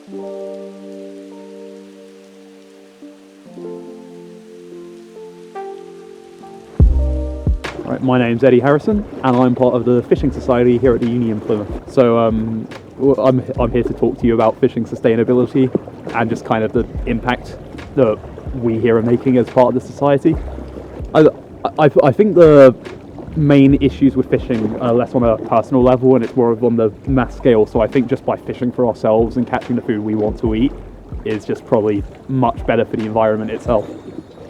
Right, my name's Eddie Harrison, and I'm part of the Fishing Society here at the Uni in Plymouth. So I'm here to talk to you about fishing sustainability and just kind of the impact that we here are making as part of the society. I think the main issues with fishing are less on a personal level and it's more of on the mass scale. So I think just by fishing for ourselves and catching the food we want to eat is just probably much better for the environment itself.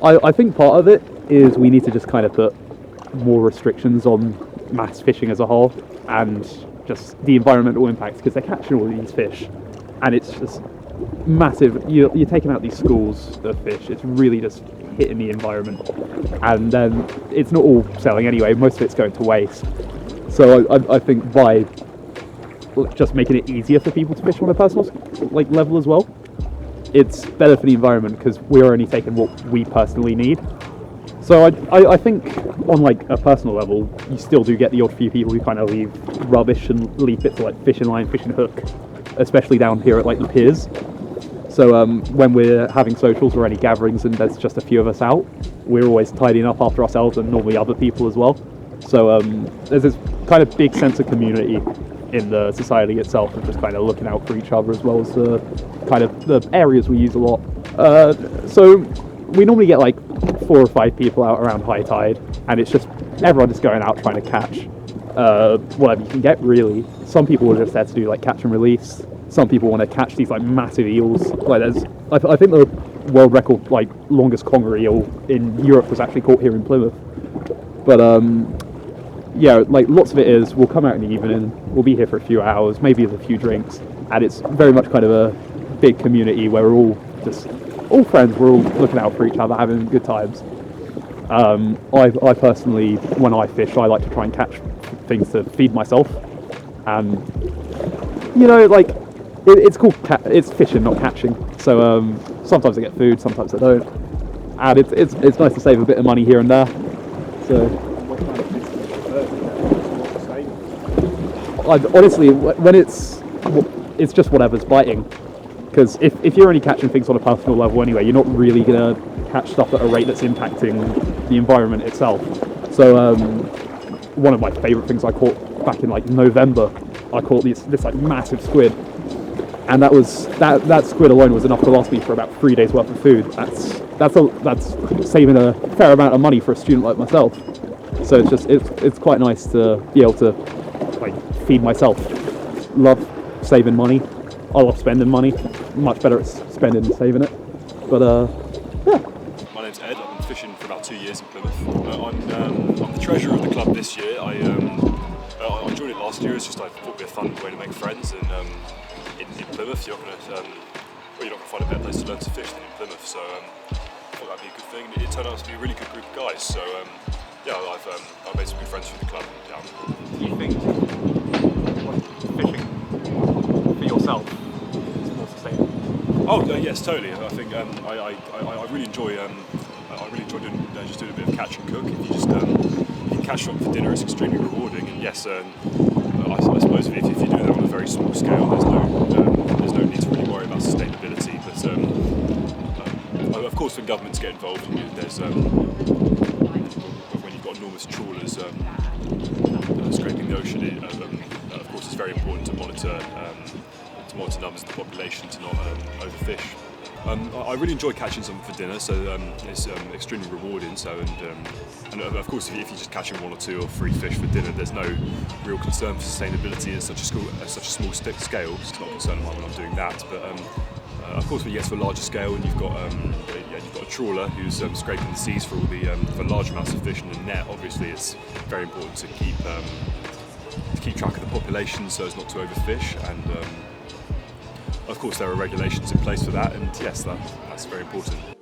I think part of it is we need to just kind of put more restrictions on mass fishing as a whole and just the environmental impacts, because they're catching all these fish and it's just massive. You're taking out these schools of fish. It's really just hitting the environment, and then it's not all selling anyway. Most of it's going to waste. So I think by just making it easier for people to fish on a personal level as well, it's better for the environment because we're only taking what we personally need. So I think on a personal level, you still do get the odd few people who kind of leave rubbish and leave bits of fishing line, fishing hook, especially down here at the piers. So when we're having socials or any gatherings and there's just a few of us out, we're always tidying up after ourselves and normally other people as well. So there's this kind of big sense of community in the society itself and just kind of looking out for each other, as well as the kind of the areas we use a lot. So we normally get 4 or 5 people out around high tide, and it's just everyone just going out trying to catch whatever you can get, really. Some people are just there to do catch and release. Some people want to catch these massive eels. I think the world record longest conger eel in Europe was actually caught here in Plymouth. But yeah, lots of it is we'll come out in the evening, we'll be here for a few hours, maybe with a few drinks, and it's very much kind of a big community where we're all friends, we're all looking out for each other, having good times. I personally, when I fish, I like to try and catch things to feed myself, and it's called it's fishing, not catching. So sometimes I get food, sometimes I don't, and it's nice to save a bit of money here and there. So What kind of fish do you prefer? honestly, when it's just whatever's biting. Because if you're only catching things on a personal level anyway, you're not really going to catch stuff at a rate that's impacting the environment itself. So one of my favourite things I caught back in November, I caught this massive squid, and that squid alone was enough to last me for about 3 days worth of food. That's saving a fair amount of money for a student like myself. So it's quite nice to be able to feed myself. Love saving money. I love spending money. Much better at spending than saving it. But yeah. My name's Ed. I've been fishing for about 2 years in Plymouth. I'm the treasurer of the club this year. I joined it last year. It's just I thought it'd be a fun way to make friends. And in Plymouth, you're not going to find a better place to learn to fish than in Plymouth. So I thought that'd be a good thing. It turned out to be a really good group of guys. So yeah, I've made some good friends through the club. Yeah. Do you think fishing for yourself is more sustainable? Oh yes, totally. I think I really enjoy doing a bit of catch and cook. If you just you can catch something for dinner, it's extremely rewarding. And yes, I suppose if you do that on a very small scale, there's no need to really worry about sustainability. But of course, when governments get involved, there's when you've got enormous trawlers scraping the ocean, of course, it's very important to monitor numbers of the population to not overfish. I really enjoy catching something for dinner, so it's extremely rewarding. So and of course, if you're just catching 1 or 2 or 3 fish for dinner, there's no real concern for sustainability at such a small scale. It's not a concern of mine when I'm doing that. But of course, when you get to a larger scale and you've got a trawler who's scraping the seas for for large amounts of fish in the net, obviously it's very important to keep track of the population so as not to overfish. And of course, there are regulations in place for that, and yes, that's very important.